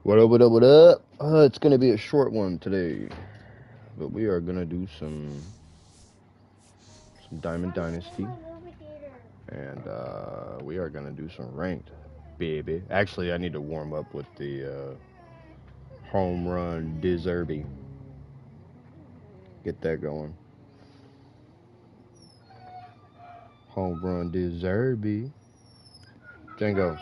What up, what up, what up? It's gonna be a short one today, but we are gonna do some Diamond Dynasty, and we are gonna do some ranked, baby. Actually, I need to warm up with the home run derby. Get that going. Home run derby. Django.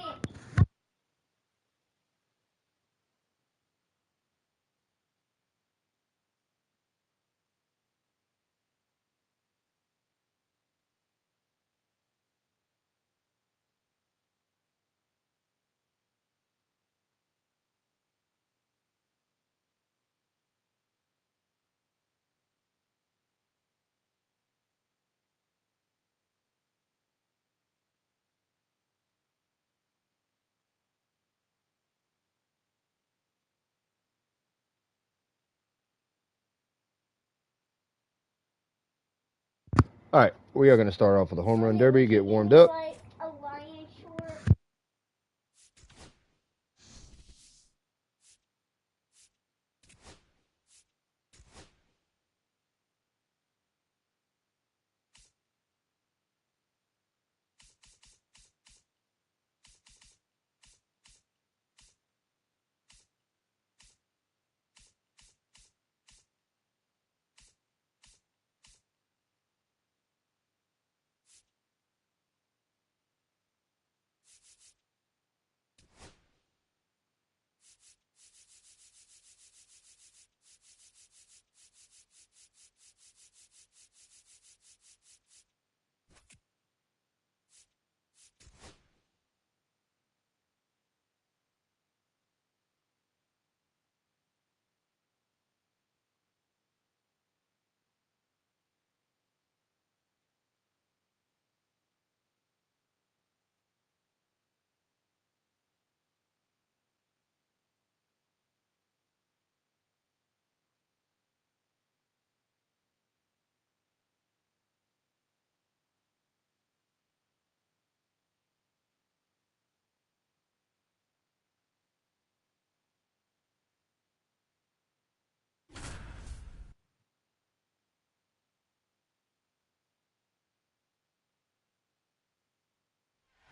All right, we are gonna start off with the home run derby. Get warmed up.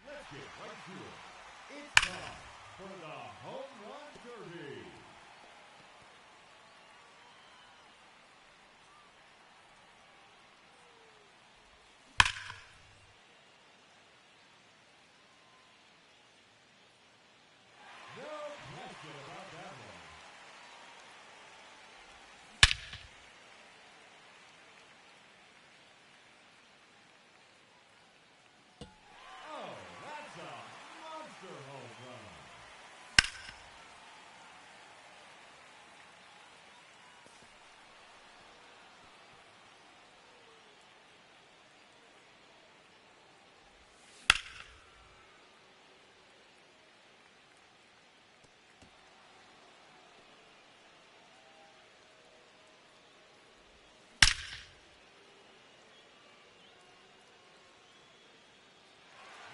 Let's get right to it. It's time for the Home Run Derby. No question about that one. Oh, that's a monster home run.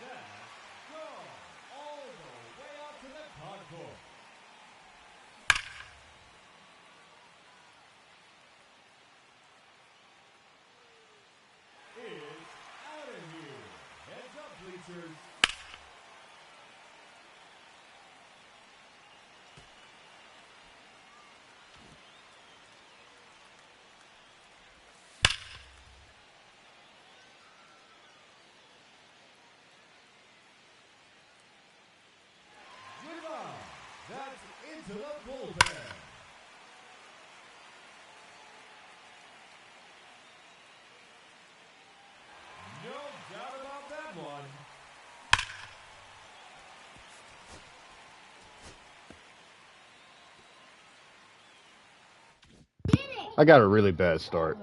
That's gone all the way out to the concourse. It's out of here. Heads up, bleachers. Goodbye. That's into the bullpen. No doubt about that one. I got a really bad start.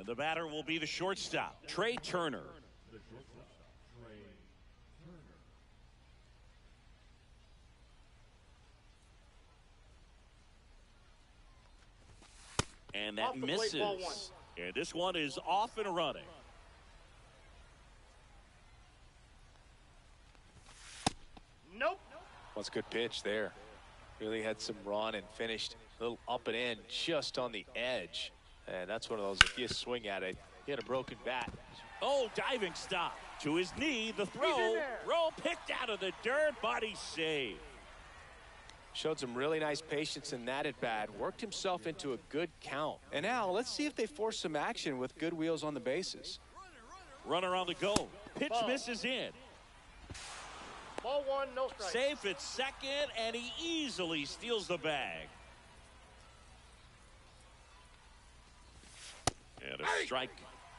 And the batter will be the shortstop, Trey Turner. And that misses. And this one is off and running. Nope. That's a good pitch there. Really had some run and finished a little up and in just on the edge. And that's one of those, if you swing at it, you had a broken bat. Oh, diving stop. To his knee, the throw. Roll picked out of the dirt, body save. Showed some really nice patience in that at bat. Worked himself into a good count. And now let's see if they force some action with good wheels on the bases. Runner on the go. Pitch misses in. Ball one, no strike. Safe at second, and he easily steals the bag. And a strike.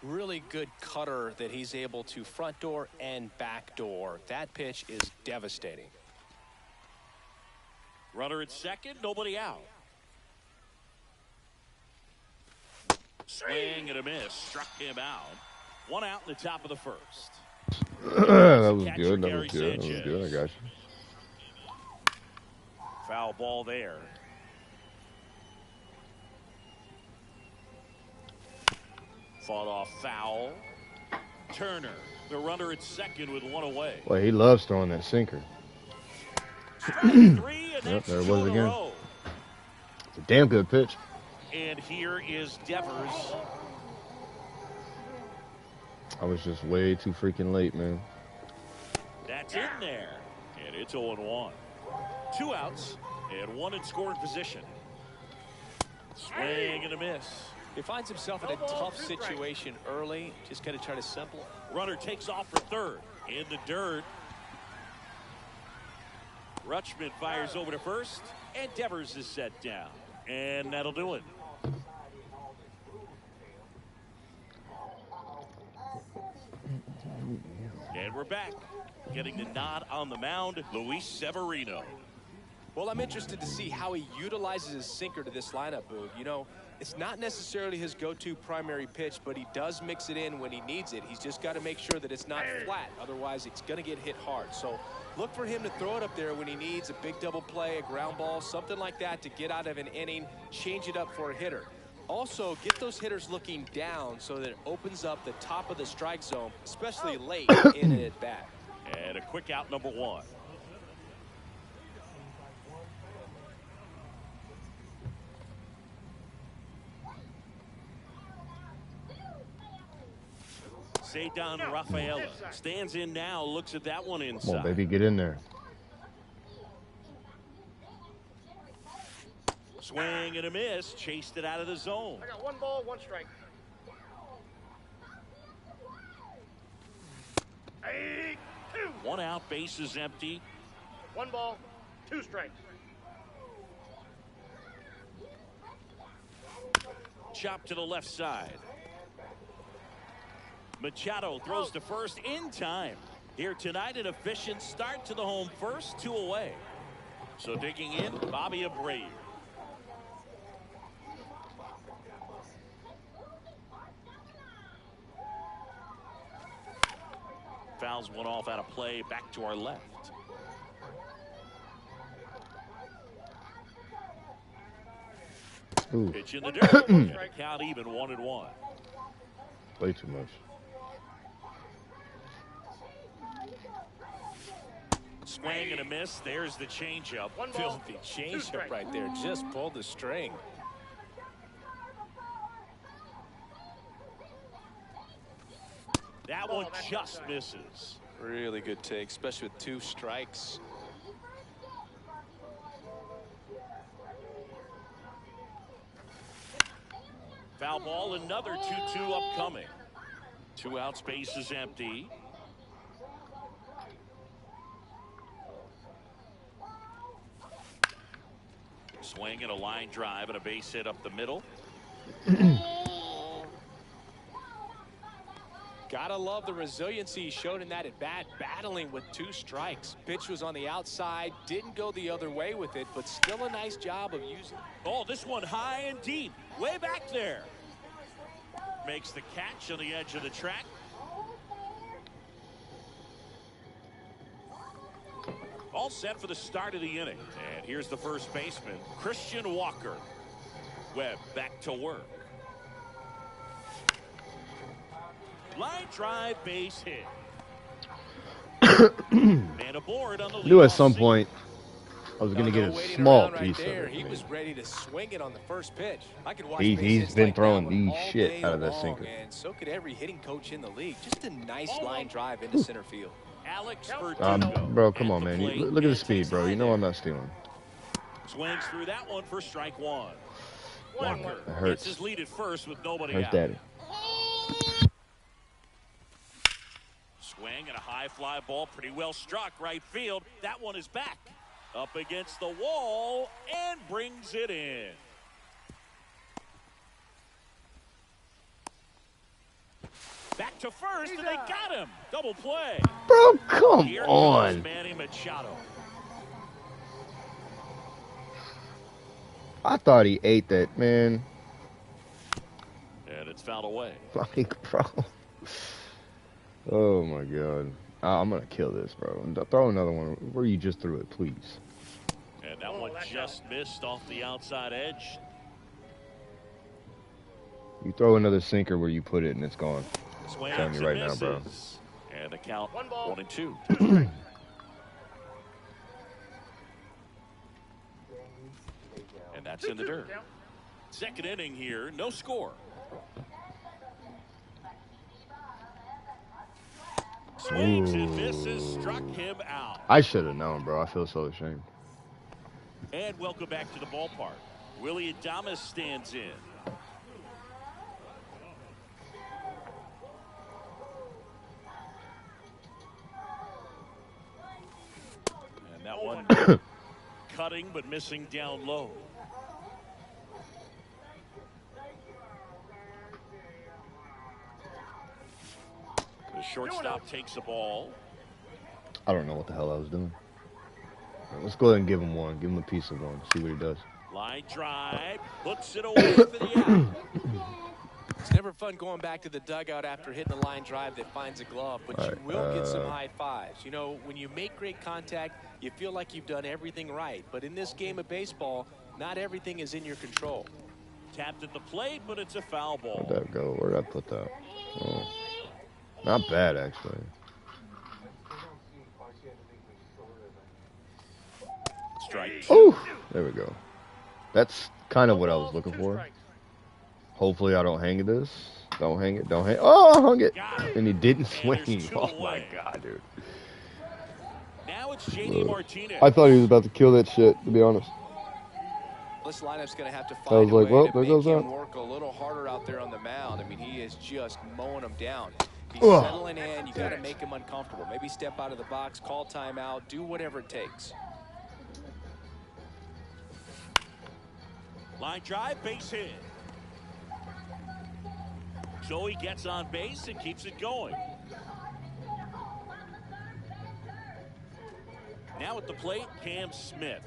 Really good cutter that he's able to front door and back door. That pitch is devastating. Runner at second, nobody out. Swing and a miss. Struck him out. One out in the top of the first. That was good. That was good. That was good. I got you. Foul ball there. Fought off foul. Turner, the runner at second with one away. Well, he loves throwing that sinker. Strike three, and Yep, that's there it two was in a again. row. It's a damn good pitch. And here is Devers. I was just way too freaking late, man. That's in there. And it's 0-1. Two outs and one in scoring position. Swing and a miss. He finds himself in a tough situation early. Just got to try to simple. Runner takes off for third. In the dirt. Rutschman fires over to first. And Devers is set down. And that'll do it. And we're back. Getting the nod on the mound, Luis Severino. Well, I'm interested to see how he utilizes his sinker to this lineup, Boog. You know, it's not necessarily his go-to primary pitch, but he does mix it in when he needs it. He's just got to make sure that it's not flat. Otherwise, it's going to get hit hard. So look for him to throw it up there when he needs a big double play, a ground ball, something like that to get out of an inning, change it up for a hitter. Also, get those hitters looking down so that it opens up the top of the strike zone, especially late in an at-bat. And a quick out, number one. Cedar Rafaela stands in now, looks at that one inside. Come on, baby, get in there. Swing and a miss, chased it out of the zone. I got one ball, one strike. Hey, two. One out, base is empty. One ball, two strikes. Chop to the left side. Machado throws to first in time. Here tonight, an efficient start to the home first, two away. So digging in, Bobby Abreu. Fouls one off out of play, back to our left. Ooh, Pitch in the dirt. And a count even 1-1. way too much. Swing and a miss. There's the changeup. One ball, Filthy two changeup strikes. right there. Just pulled the string. That one just misses. Really good take, especially with two strikes. Foul ball, another 2-2 upcoming. Two outs, base is empty. Swing and a line drive and a base hit up the middle. Gotta love the resiliency he showed in that at bat, battling with two strikes. Pitch was on the outside, didn't go the other way with it, but still a nice job of using it. Oh, this one high and deep, way back there. makes the catch on the edge of the track. All set for the start of the inning. And here's the first baseman, Christian Walker. Webb back to work. Line drive, base hit. Man aboard on the lead. Knew at some point I was going to get a small piece of it. He was ready to swing it on the first pitch. I could watch He's been throwing the shit out of that sinker. And so could every hitting coach in the league. Just a nice line drive into center field. Alex bro, come on, man. Look at the speed, bro. You know I'm not stealing. Swings through that one for strike one. Walker that hurts. gets his lead at first with nobody Hurts out. daddy. Swing and a high fly ball, pretty well struck right field. That one is back up against the wall and brings it in. Back to first, and they got him. Double play. Bro, come Here on. comes Manny Machado. I thought he ate that, man. And it's fouled away. Like, bro. Oh, my God. I'm going to kill this, bro. Throw another one where you just threw it, please. And that one just missed off the outside edge. You throw another sinker where you put it, and it's gone. Swings I'm telling you right now, bro. And the count 1-2. And that's in the dirt. Second inning here, no score. Swings and misses, struck him out. I should have known, bro. I feel so ashamed. And welcome back to the ballpark. Willie Adames stands in. And that one cutting but missing down low. The shortstop takes the ball. I don't know what the hell I was doing. Let's go ahead and give him one. Give him a piece of one. See what he does. Line drive. Puts it away for the out. It's never fun going back to the dugout after hitting a line drive that finds a glove, but you will get some high fives. You know, when you make great contact, you feel like you've done everything right. But in this game of baseball, not everything is in your control. Tapped at the plate, but it's a foul ball. Where'd that go? Where'd I put that? Oh. Not bad, actually. Strike. Oh, there we go. That's kind of what I was looking for. Hopefully I don't hang this. Don't hang it. Don't hang it. Oh, I hung it. And he didn't swing. Oh, my God, dude. Now it's JD Martinez. I thought he was about to kill that shit, to be honest. This lineup's going to have to I find was like, a way well, to there make goes him that. work a little harder out there on the mound. I mean, he is just mowing them down. He's settling in. You got to make him uncomfortable. Maybe step out of the box, call timeout, do whatever it takes. Line drive, base hit. Joey gets on base and keeps it going. Now at the plate, Cam Smith.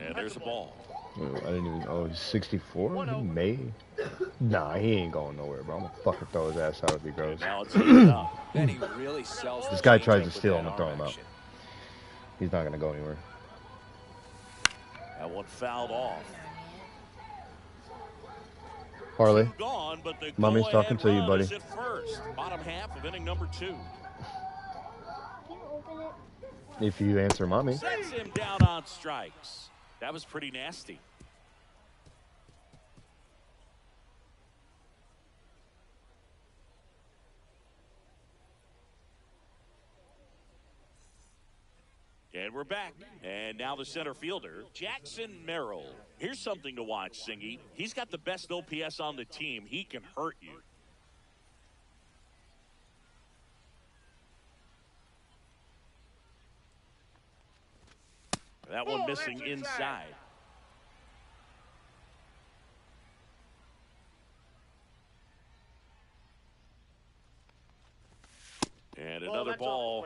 And there's a ball. I didn't even. Oh, he's 64. He may. Nah, he ain't going nowhere, bro. I'm gonna fucking throw his ass out if he goes. Now it's heated up. Then he really sells. This guy tries to steal, I'm gonna throw him out. He's not gonna go anywhere. That one fouled off. Harley, Gone, but the Mommy's talking to you, run buddy. is at first. Bottom half of inning number 2. if you answer mommy. Sets him down on strikes. That was pretty nasty. And we're back. And now the center fielder, Jackson Merrill. Here's something to watch, Singy. He's got the best OPS on the team. He can hurt you. That one missing inside. And another ball.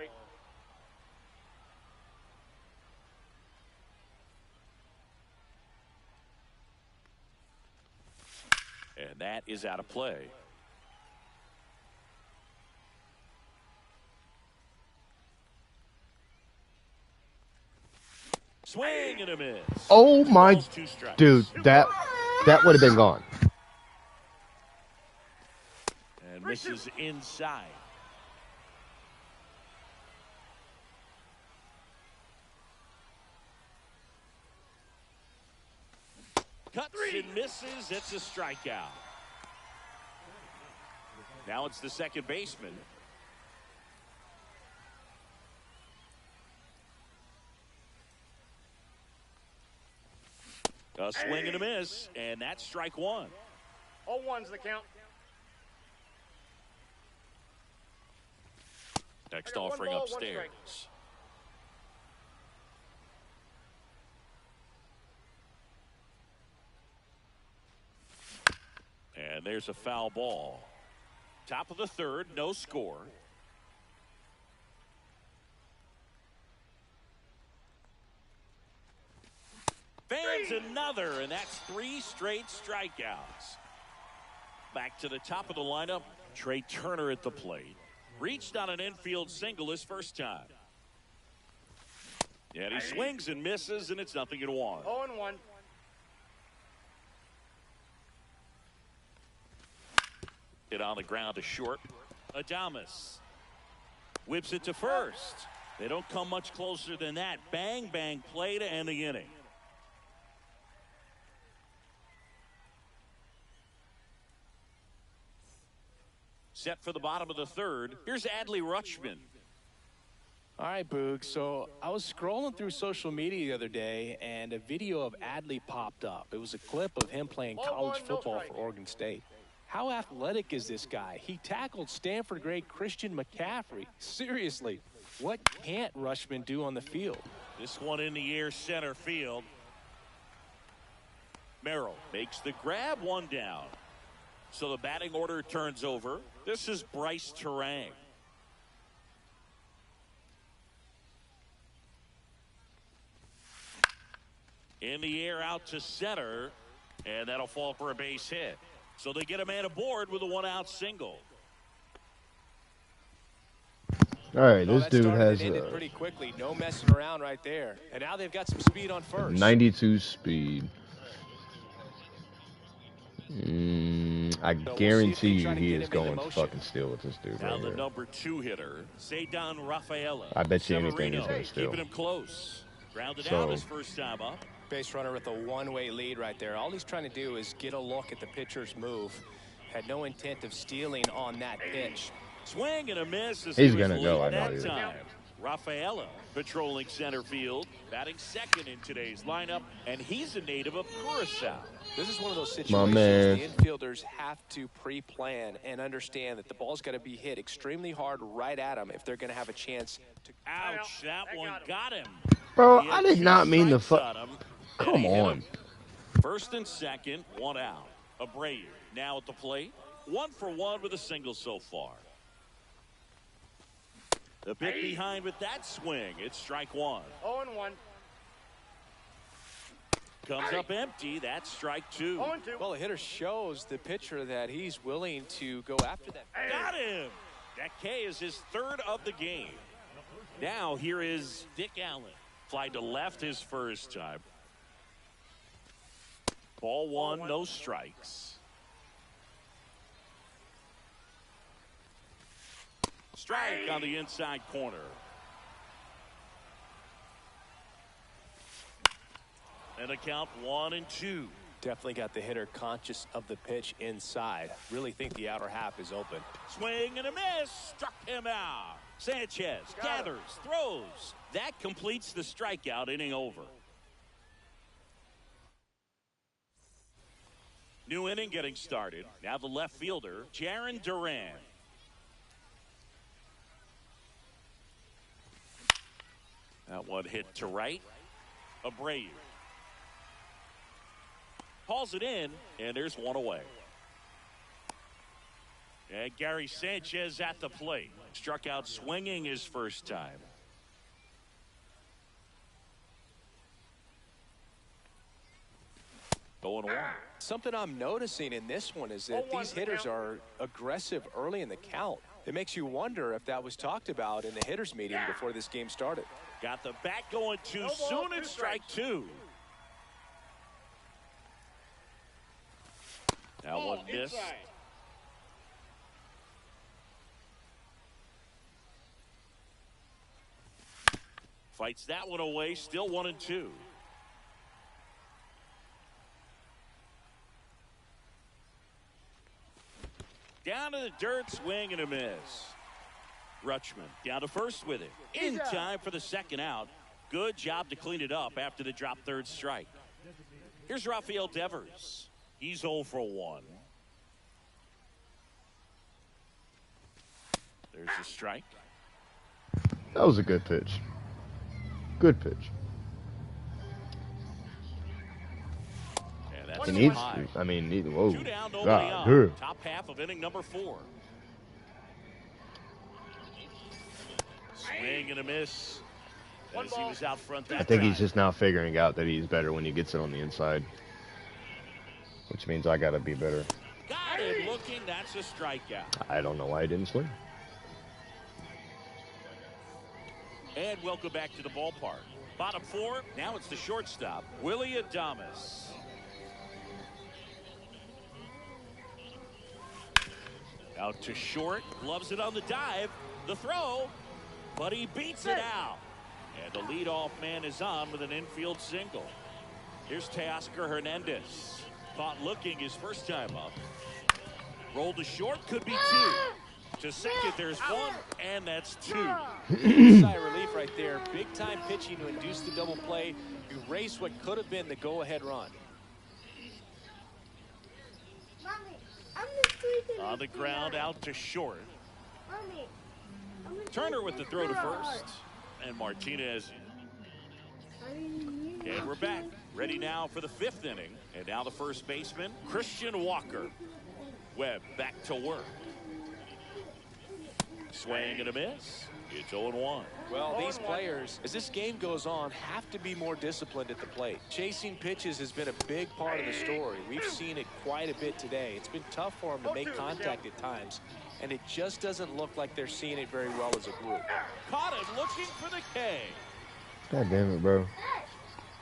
that is out of play. Swing and a miss. Oh my, Balls, 2 strikes. dude, that would have been gone. And misses inside. Cuts and misses. It's a strikeout. Now it's the second baseman. A swing and a miss, and that's strike 1. 0-1's the count. Next I got 1 offering ball, 1 upstairs. strike. And there's a foul ball. Top of the third, no score. Fans another, and that's 3 straight strikeouts. Back to the top of the lineup, Trey Turner at the plate. Reached on an infield single his first time. And he swings and misses, and it's 0-1. 0-1. Hit on the ground to short. Adames whips it to first. They don't come much closer than that. Bang, bang play to end the inning. Set for the bottom of the third. Here's Adley Rutschman. All right, Boog. So I was scrolling through social media the other day, and a video of Adley popped up. It was a clip of him playing college football for Oregon State. How athletic is this guy? He tackled Stanford great Christian McCaffrey. Seriously, what can't Rutschman do on the field? This one in the air, center field. Merrill makes the grab, 1 down. So the batting order turns over. This is Bryce Terang. In the air out to center, and that'll fall for a base hit. So they get a man aboard with a 1-out single. All right, this that dude started has and ended pretty quickly. No messing around right there. And now they've got some speed on first. 92 speed. I guarantee you he is going to fucking steal with this dude Now right the here. number 2 hitter, Cedon Rafaela. I bet you anything he's Severino going to steal. keeping him close. Grounded So- out his first time up. Base runner with a 1-way lead right there. All he's trying to do is get a look at the pitcher's move. Had no intent of stealing on that pitch. Swing and a miss. As He's he was gonna go, I leading know that he is. time. Rafaela patrolling center field, batting second in today's lineup, and he's a native of Curacao. This is one of those My situations man. the infielders have to pre-plan and understand that the ball's got to be hit extremely hard right at them if they're going to have a chance to. Ouch, that one got him. Bro, He I had did 2 not mean to strikes fuck. on him, and Come he hit on. him. First and second, 1 out. Abreu now at the plate. 1 for 1 with a single so far. The pick behind with that swing. It's strike 1. 0-1. Comes up empty. That's strike 2. 0-2. Well, the hitter shows the pitcher that he's willing to go after that. Got him. That K is his 3rd of the game. Now here is Dick Allen. Fly to left his first time. Ball 1, no strikes. Strike on the inside corner. And a count 1-2. Definitely got the hitter conscious of the pitch inside. Really think the outer half is open. Swing and a miss. Struck him out. Sanchez gathers, throws. That completes the strikeout. Inning over. New inning getting started. Now the left fielder, Jarren Duran. That one hit to right. Abreu hauls it in, and there's 1 away. And Gary Sanchez at the plate. Struck out swinging his first time. The 0-1. Something I'm noticing in this one is that these hitters are aggressive early in the count. It makes you wonder if that was talked about in the hitters meeting before this game started. Got the bat going too soon. It's strike 2. Now one miss. Fights that one away. Still 1-2. Down to the dirt, swing and a miss. Rutschman down to first with it. In time for the second out. Good job to clean it up after the drop third strike. Here's Rafael Devers. He's 0 for 1. There's a strike. That was a good pitch. Good pitch. And that's He needs, high. I mean, whoa. 2 down, nobody God, on. Top half of inning number 4. Swing and a miss. As he was out front that I think time. he's just now figuring out that he's better when he gets it on the inside. Which means I gotta be better. Got him looking. That's a strikeout. I don't know why he didn't swing. And welcome back to the ballpark. Bottom 4. Now it's the shortstop, Willie Adames. Out to short. Gloves it on the dive. The throw. But he beats it out. And the leadoff man is on with an infield single. Here's Teoscar Hernandez. Caught looking his first time up. Rolled to short. Could be 2. To second, there's 1. And that's 2. Sigh of relief right there. Big time pitching to induce the double play. Erase what could have been the go-ahead run. On the ground, out to short. Turner with the throw to first. And Martinez. And we're back. Ready now for the 5th inning. And now the first baseman, Christian Walker. Webb back to work. Swing and a miss. It's 0-1. Well, these players, as this game goes on, have to be more disciplined at the plate. Chasing pitches has been a big part of the story. We've seen it quite a bit today. It's been tough for them to make contact at times, and it just doesn't look like they're seeing it very well as a group. Caught him looking for the K. God damn it, bro.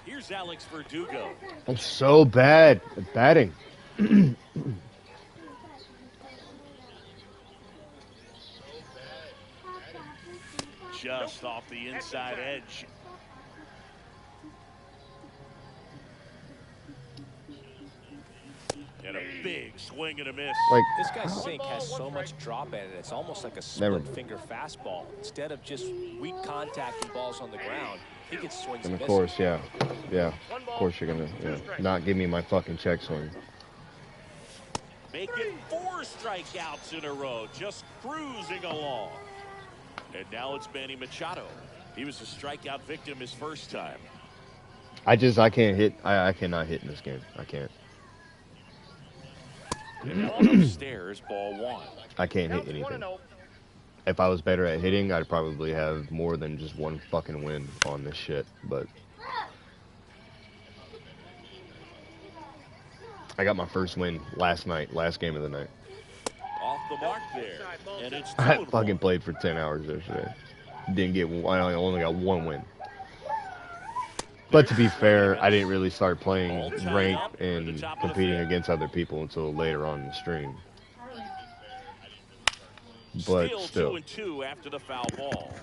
Here's Alex Verdugo. I'm so bad at batting. Just off the inside edge. And a big swing and a miss. Like, This guy's sink has so much drop in it. It's almost like a split-finger fastball. Instead of just weak contact and balls on the ground, he gets swings and and of misses. course, yeah. Of course you're gonna not give me my fucking check swing. Making 4 strikeouts in a row. Just cruising along. And now it's Manny Machado. He was a strikeout victim his first time. I can't hit. I cannot hit in this game. I can't. And on upstairs, ball 1. I can't hit anything. If I was better at hitting, I'd probably have more than just 1 fucking win on this shit. But I got my first win last night, last game of the night. Off the mark there. And it's 2 I fucking played for 10 hours yesterday. Didn't get. I only got 1 win. But to be fair, I didn't really start playing ranked and competing against other people until later on in the stream. But still. 2-2 after the foul ball.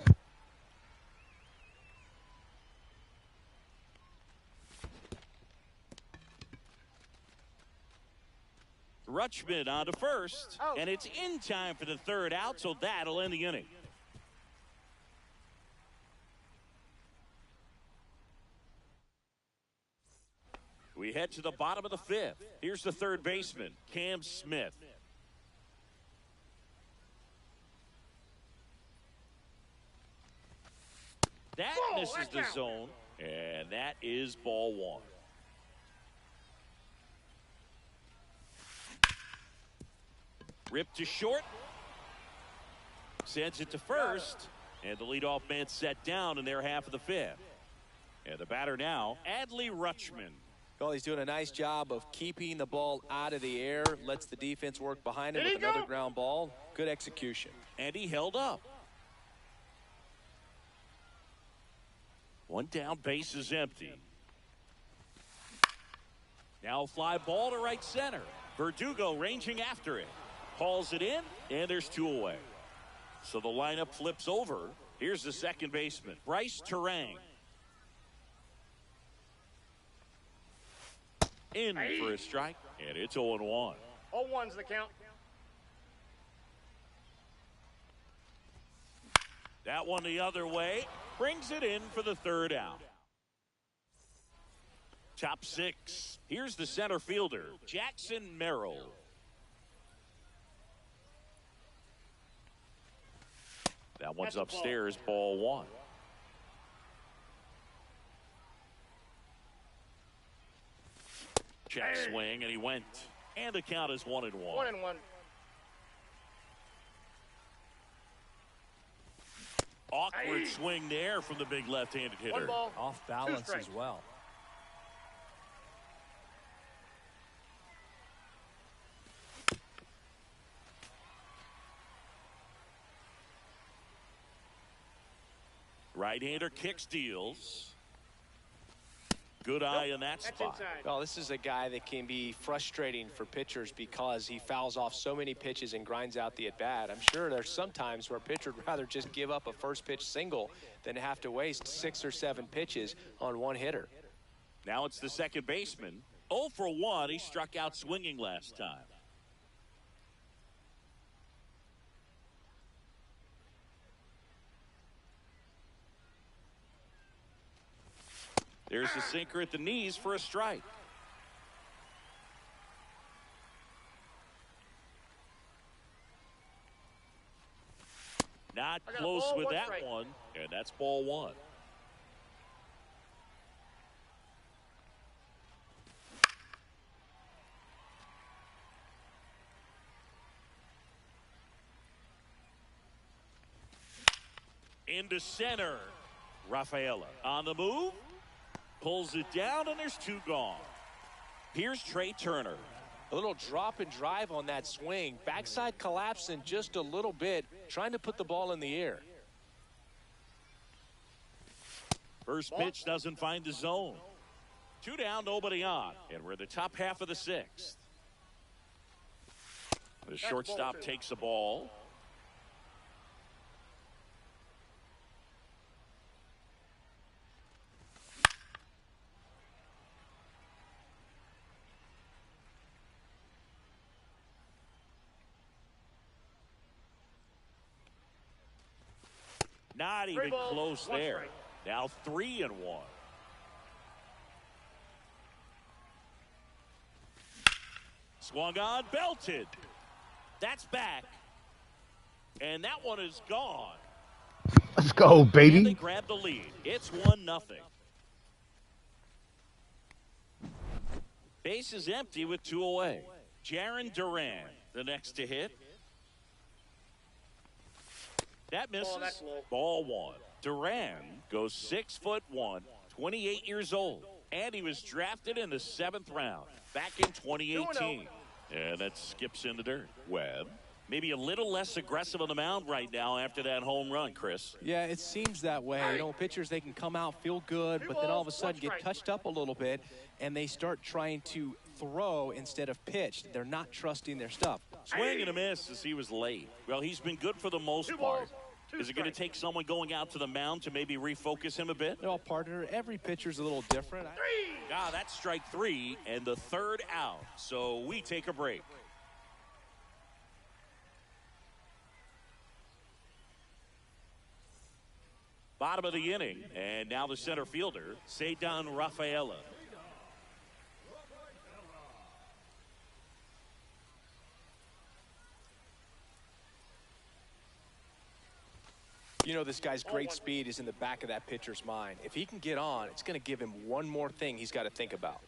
Rutschman on to first, and it's in time for the 3rd out, so that'll end the inning. We head to the bottom of the 5th. Here's the 3rd baseman, Cam Smith. That misses the zone, and that is ball 1. Ripped to short. Sends it to first. And the leadoff man set down in their half of the 5th. And the batter now, Adley Rutschman. Well, he's doing a nice job of keeping the ball out of the air, lets the defense work behind him with another ground ball. Good execution. And he held up. One down, base is empty. Now fly ball to right center. Verdugo ranging after it. Hauls it in, and there's 2 away. So the lineup flips over. Here's the second baseman, Bryce Terang. In for a strike, and it's 0-1. 0-1's the count. That one the other way. Brings it in for the 3rd out. Top 6. Here's the center fielder, Jackson Merrill. That one's upstairs, ball 1. Check swing, and he went. And the count is 1-1. 1-1. Awkward swing there from the big left-handed hitter. 1 ball, Off 2 balance strikes. as well. Right-hander kicks, deals. Good eye in that That's spot. inside. Well, this is a guy that can be frustrating for pitchers because he fouls off so many pitches and grinds out the at-bat. I'm sure there's some times where a pitcher would rather just give up a first pitch single than have to waste 6 or 7 pitches on one hitter. Now it's the second baseman. 0 for 1. He struck out swinging last time. There's a sinker at the knees for a strike. Not I got a close ball, with 1 that strike. one, and that's ball 1. Into center. Rafaela on the move. Pulls it down, and there's 2 gone. Here's Trey Turner. A little drop and drive on that swing. Backside collapsing just a little bit, trying to put the ball in the air. First pitch doesn't find the zone. 2 down, nobody on. And we're in the top half of the 6th. The shortstop takes the ball. Not even balls, close 1 there. strike. Now 3-1. Swung on, belted. That's back. And that one is gone. Let's go, And they baby. grab the lead. It's 1-0. Base is empty with 2 away. Jarren Duran, the next to hit. That misses. that's low. Ball 1. Duran goes 6'1", 28 years old. And he was drafted in the 7th round back in 2018. And that skips in the dirt. Webb, maybe a little less aggressive on the mound right now after that home run, Chris. Yeah, it seems that way. You know, pitchers, they can come out, feel good, but then all of a sudden get touched up a little bit, and they start trying to throw instead of pitch. They're not trusting their stuff. Swing and a miss as he was late. Well, he's been good for the most 2 part. balls, 2 Is it going to strikes. take someone going out to the mound to maybe refocus him a bit? Well, partner, every pitcher's a little different. Ah, that's strike 3 and the 3rd out. So we take a break. Bottom of the inning, and now the center fielder, Ceddanne Rafaela. You know, this guy's great speed is in the back of that pitcher's mind. If he can get on, it's going to give him one more thing he's got to think about.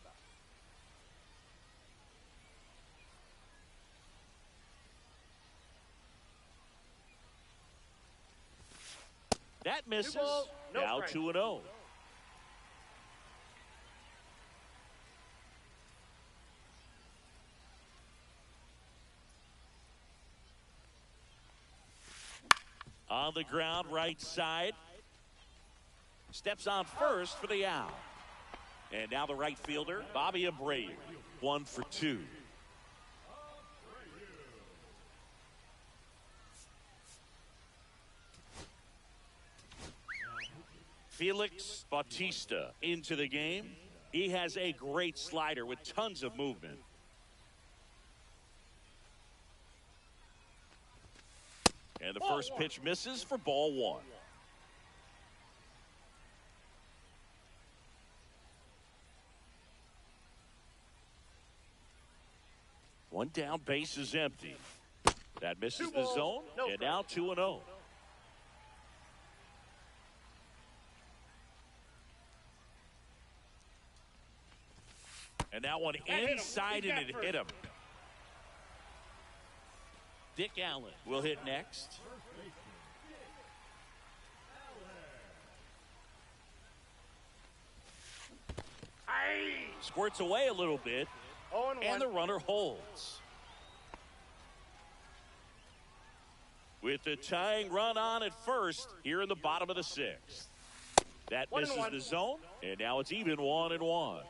That misses. 2 balls, no Now strikes. 2-0. On the ground, right side. Steps on first for the out. And now the right fielder, Bobby Abreu. 1 for 2. Felix Bautista into the game. He has a great slider with tons of movement. And the first pitch misses for ball 1. One down, base is empty. That misses the zone, and now 2-0. And that one inside, and it hit him. Dick Allen will hit next. Squirts away a little bit, and the runner holds. With the tying run on at first here in the bottom of the 6th. That misses the zone, and now it's even 1-1.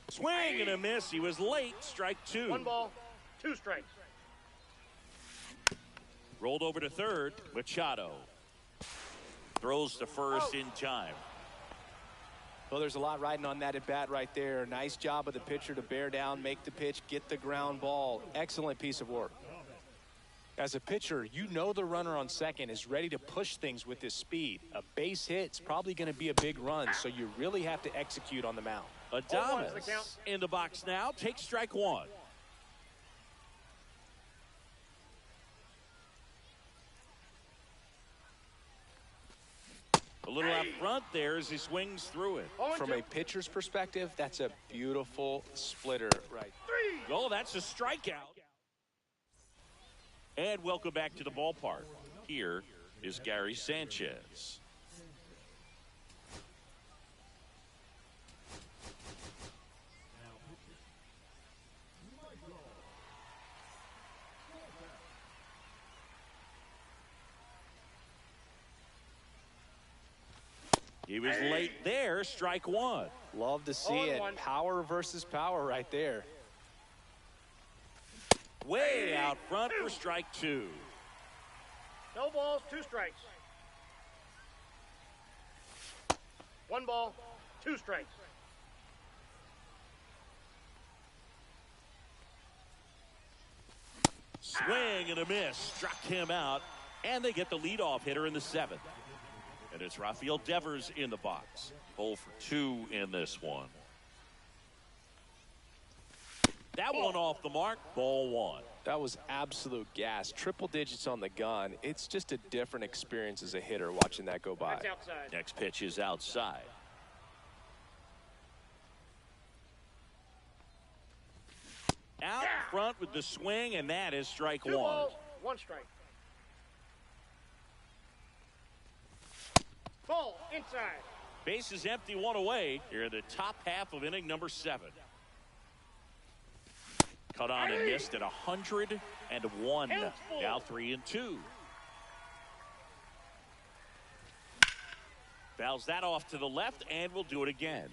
Swing and a miss. He was late. Strike 2. 1 ball, 2 strikes. Rolled over to third. Machado throws to first in time. Well, there's a lot riding on that at bat right there. Nice job of the pitcher to bear down, make the pitch, get the ground ball. Excellent piece of work. As a pitcher, you know the runner on second is ready to push things with his speed. A base hit's probably going to be a big run, so you really have to execute on the mound. Adames in the box now. Takes strike 1. A little out front there as he swings through it. From a pitcher's perspective, that's a beautiful splitter right. Oh, that's a strikeout. And welcome back to the ballpark. Here is Gary Sanchez. He was late there. Strike 1. Love to see it. Power versus power right there. Way out front for strike 2. No balls, 2 strikes. 1 ball, 2 strikes. Swing and a miss. Struck him out. And they get the leadoff hitter in the 7th. And it's Rafael Devers in the box. 0 for 2 in this one. That one off the mark. Ball 1. That was absolute gas. Triple digits on the gun. It's just a different experience as a hitter watching that go by. That's outside. Next pitch is outside. Out front with the swing, and that is strike 2 1. balls, 1 strike. Ball inside. Base is empty, 1 away. Here in the top half of inning number 7. Cut on and missed at 101. Now 3-2. Fouls that off to the left, and we'll do it again.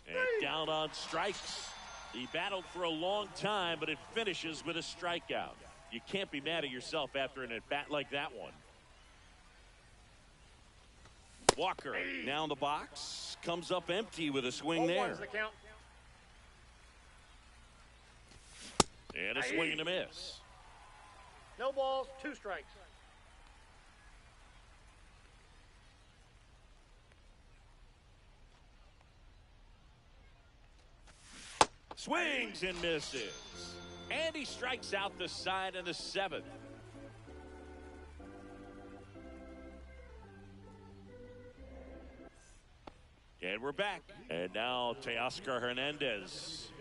And down on strikes. He battled for a long time, but it finishes with a strikeout. You can't be mad at yourself after an at-bat like that one. Walker now in the box. Comes up empty with a swing there. The count. And a swing and a miss. No balls, 2 strikes. Swings and misses. And he strikes out the side in the 7th. And we're back. And now Teoscar Hernandez.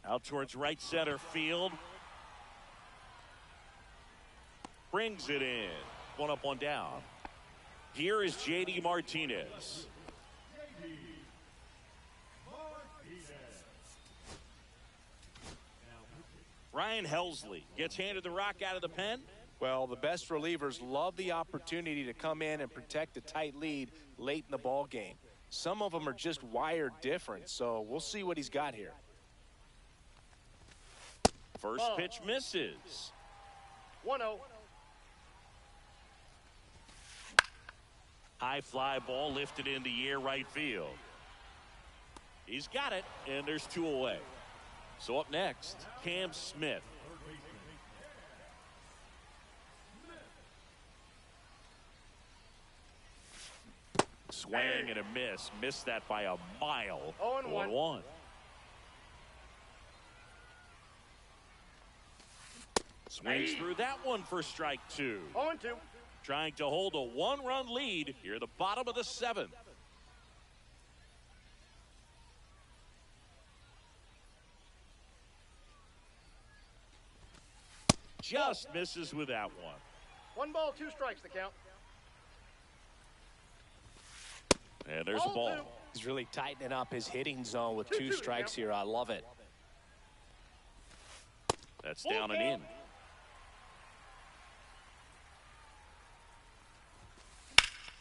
Out towards right center field. Brings it in. One up, one down. Here is J.D. Martinez. Ryan Helsley gets handed the rock out of the pen. Well, the best relievers love the opportunity to come in and protect a tight lead late in the ball game. Some of them are just wired different, so we'll see what he's got here. First pitch misses. 1-0. High fly ball lifted in the air right field. He's got it, and there's 2 away. So up next, Cam Smith. Swing and a miss. Missed that by a mile. 0-1. Swings through that one for strike 2. 0-2. Trying to hold a 1-run lead here, the bottom of the 7th. Just misses with that one. 1 ball, 2 strikes the count. And there's a ball. He's really tightening up his hitting zone with 2 strikes here. I love it. That's down and in.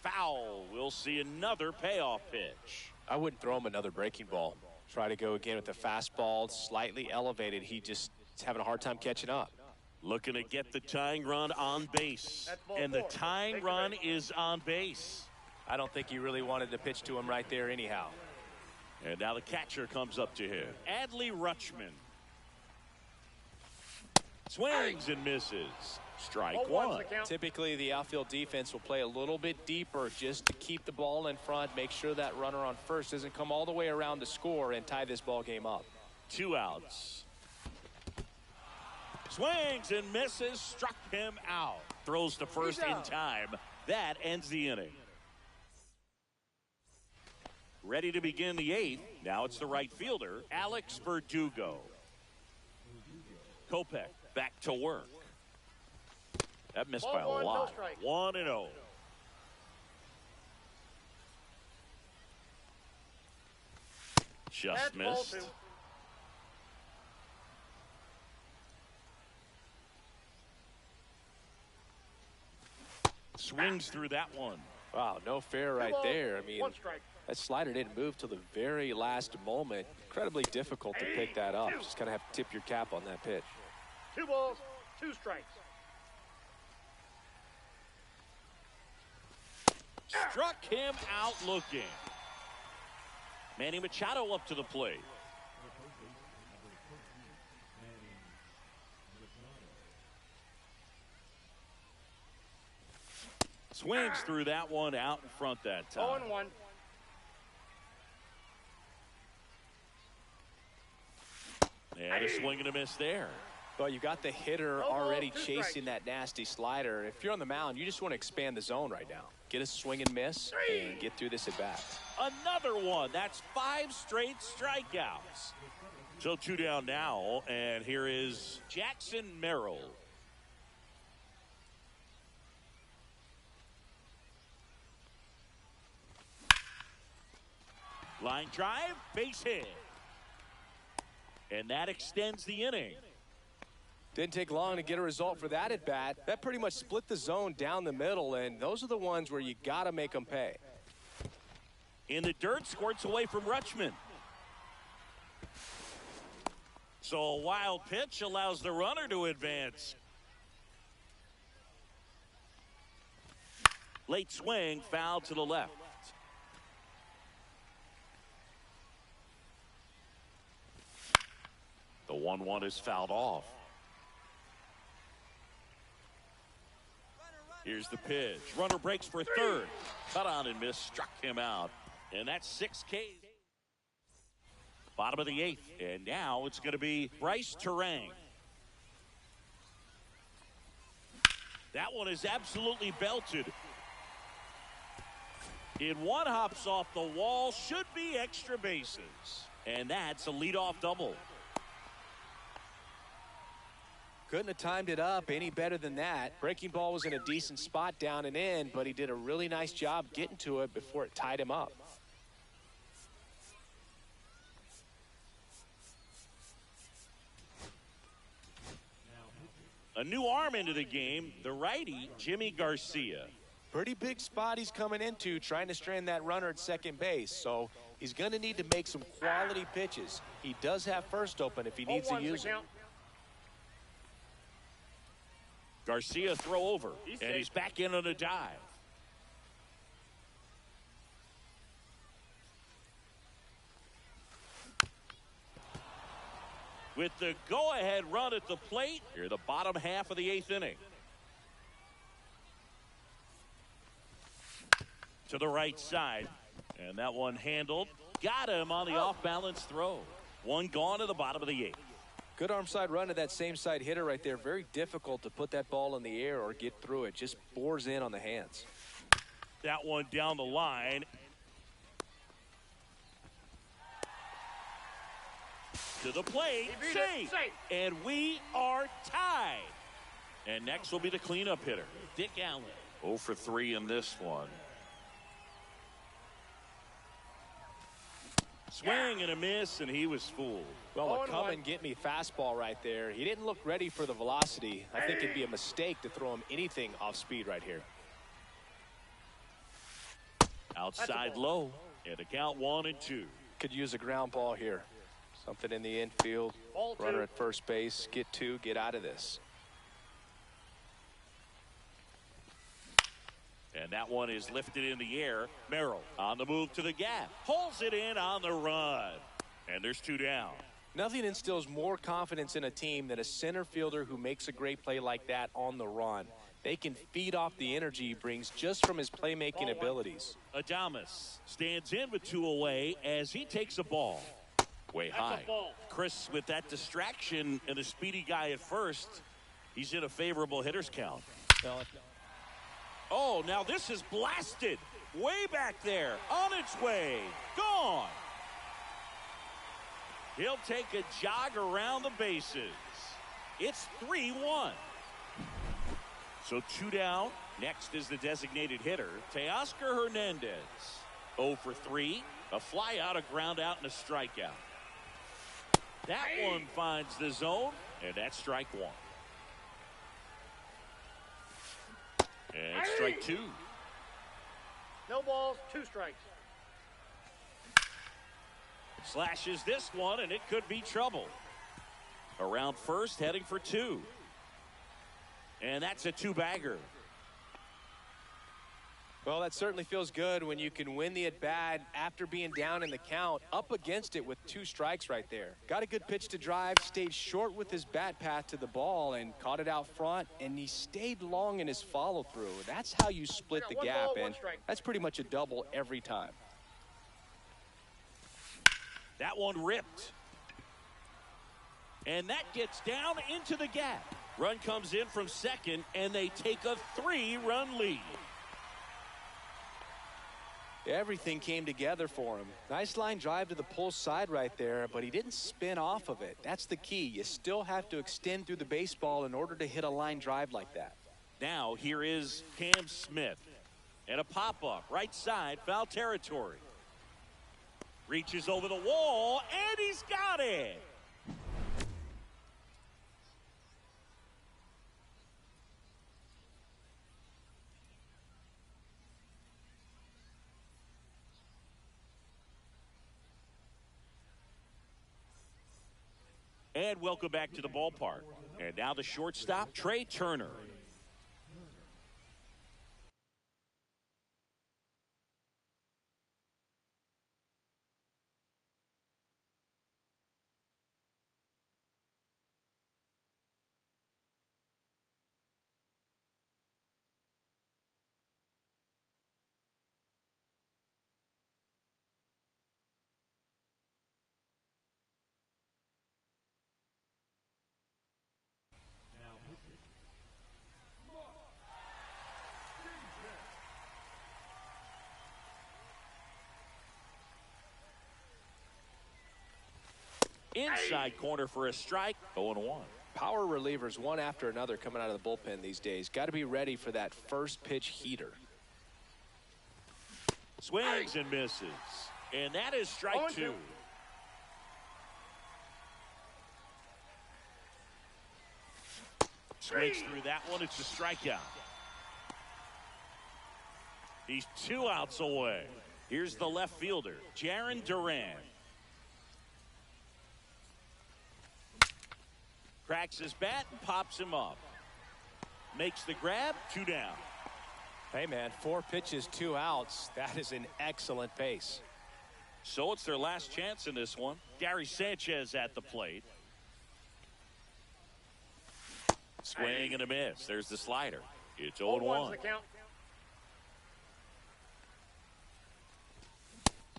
Foul. We'll see another payoff pitch. I wouldn't throw him another breaking ball. Try to go again with the fastball, slightly elevated. He just is having a hard time catching up. Looking to get the tying run on base. And the tying run is on base. I don't think he really wanted to pitch to him right there anyhow. And now the catcher comes up to him. Adley Rutschman. Swings and misses. Strike 1. Typically, the outfield defense will play a little bit deeper just to keep the ball in front, make sure that runner on first doesn't come all the way around to score and tie this ball game up. 2 outs. Swings and misses. Struck him out. Throws to first in time. That ends the inning. Ready to begin the 8th. Now it's the right fielder, Alex Verdugo. Kopech back to work. That missed by a lot. 1-0. Just missed. Swings through that one. Wow, no fair right there. I mean, that slider didn't move till the very last moment. Incredibly difficult to pick that up. Just kind of have to tip your cap on that pitch. 2 balls, 2 strikes. Struck him out looking. Manny Machado up to the plate. Swings through that one out in front that time. 0-1. And a swing and a miss there. Well, you got the hitter already chasing that nasty slider. If you're on the mound, you just want to expand the zone right now. Get a swing and miss and get through this at bat. Another one. That's 5 straight strikeouts. So 2 down now, and here is Jackson Merrill. Line drive, base hit. And that extends the inning. Didn't take long to get a result for that at bat. That pretty much split the zone down the middle, and those are the ones where you got to make them pay. In the dirt, squirts away from Rutschman. So a wild pitch allows the runner to advance. Late swing, foul to the left. The 1-1 is fouled off. Here's the pitch. Runner breaks for third. Cut on and miss. Struck him out. And that's 6 Ks. Bottom of the 8th. And now it's going to be Bryce Terang. That one is absolutely belted. In one hops off the wall. Should be extra bases. And that's a leadoff double. Couldn't have timed it up any better than that. Breaking ball was in a decent spot down and in, but he did a really nice job getting to it before it tied him up. A new arm into the game, the righty, Jimmy Garcia. Pretty big spot he's coming into, trying to strand that runner at second base. So he's going to need to make some quality pitches. He does have first open if he needs to use it. Garcia throw over, and he's back in on a dive. With the go-ahead run at the plate, here the bottom half of the 8th inning. To the right side, and that one handled. Got him on the off-balance throw. One gone to the bottom of the 8th. Good arm side run to that same side hitter right there. Very difficult to put that ball in the air or get through it. Just bores in on the hands. That one down the line. To the plate, safe. And we are tied. And next will be the cleanup hitter, Dick Allen. 0 for 3 in this one. Swing and a miss, and he was fooled. Well, a come and get me fastball right there. He didn't look ready for the velocity. I think it'd be a mistake to throw him anything off speed right here. Outside low, and a count 1-2. Could use a ground ball here. Something in the infield. Runner at first base. Get 2, get out of this. And that one is lifted in the air. Merrill on the move to the gap. Pulls it in on the run. And there's 2 down. Nothing instills more confidence in a team than a center fielder who makes a great play like that on the run. They can feed off the energy he brings just from his playmaking abilities. Adames stands in with 2 away as he takes a ball. Way high. Chris with that distraction and a speedy guy at first. He's in a favorable hitter's count. Oh, now this is blasted. Way back there. On its way. Gone. He'll take a jog around the bases. It's 3-1. So 2 down. Next is the designated hitter, Teoscar Hernandez. 0 for 3. A fly out, a ground out, and a strikeout. That one finds the zone, and that's strike 1. And strike 2. No balls, 2 strikes. Slashes this one, and it could be trouble. Around first, heading for 2. And that's a 2-bagger. Well, that certainly feels good when you can win the at-bat after being down in the count, up against it with 2 strikes right there. Got a good pitch to drive, stayed short with his bat path to the ball and caught it out front, and he stayed long in his follow-through. That's how you split the gap, and that's pretty much a double every time. That one ripped. And that gets down into the gap. Run comes in from second, and they take a 3-run lead. Everything came together for him. Nice line drive to the pull side right there, but he didn't spin off of it. That's the key. You still have to extend through the baseball in order to hit a line drive like that. Now here is Cam Smith. And a pop-up, right side, foul territory. Reaches over the wall, and he's got it. And welcome back to the ballpark. And now the shortstop, Trey Turner. Inside corner for a strike. 0-1. Power relievers one after another coming out of the bullpen these days. Got to be ready for that first pitch heater. Swings and misses. And that is strike 2. Swings through that one. It's a strikeout. He's 2 outs away. Here's the left fielder, Jarren Duran. Cracks his bat and pops him up. Makes the grab, 2 down. Hey, man, 4 pitches, 2 outs. That is an excellent pace. So it's their last chance in this one. Gary Sanchez at the plate. Swing and a miss. There's the slider. It's 0-1.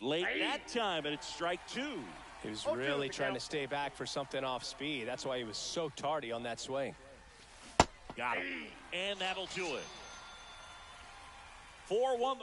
Late that time, and it's strike 2. He was really trying to stay back for something off speed. That's why he was so tardy on that swing. Got him. And that'll do it. 4-1.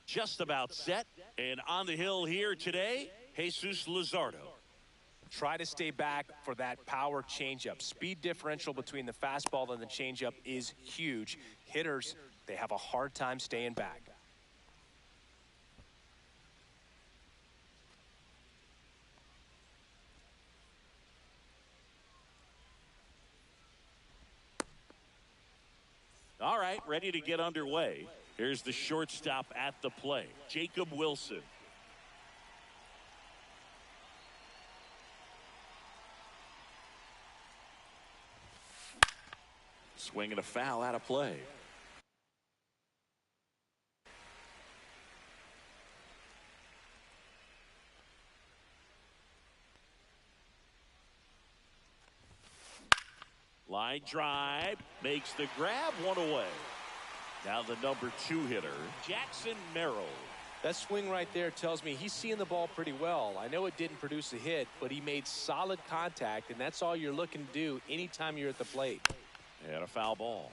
Just about set. And on the hill here today, Jesus Luzardo. Try to stay back for that power changeup. Speed differential between the fastball and the changeup is huge. Hitters, they have a hard time staying back. All right, ready to get underway. Here's the shortstop at the plate, Jacob Wilson. Swing and a foul out of play. Line drive, makes the grab, one away. Now the number 2 hitter, Jackson Merrill. That swing right there tells me he's seeing the ball pretty well. I know it didn't produce a hit, but he made solid contact, and that's all you're looking to do anytime you're at the plate. And a foul ball.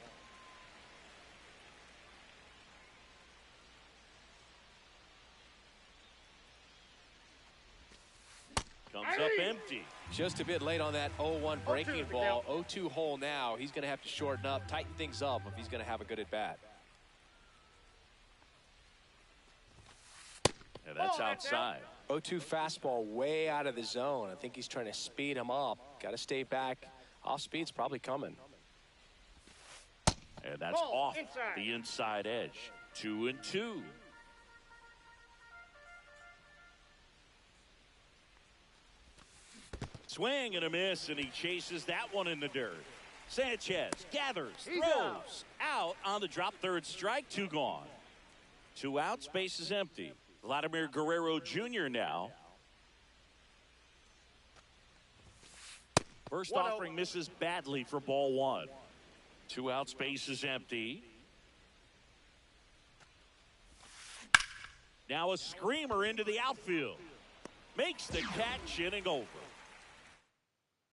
Comes up empty. Just a bit late on that 0-1 breaking ball. 0-2 hole now. He's going to have to shorten up, tighten things up if he's going to have a good at bat. And that's outside. 0-2 fastball way out of the zone. I think he's trying to speed him up. Got to stay back. Off speed's probably coming. And that's off the inside edge. 2-2. Swing and a miss, and he chases that one in the dirt. Sanchez gathers, throws, out on the drop, third strike, 2 gone. 2 outs, base is empty. Vladimir Guerrero Jr. now. First offering misses badly for ball 1. 2 outs, base is empty. Now a screamer into the outfield. Makes the catch, inning over.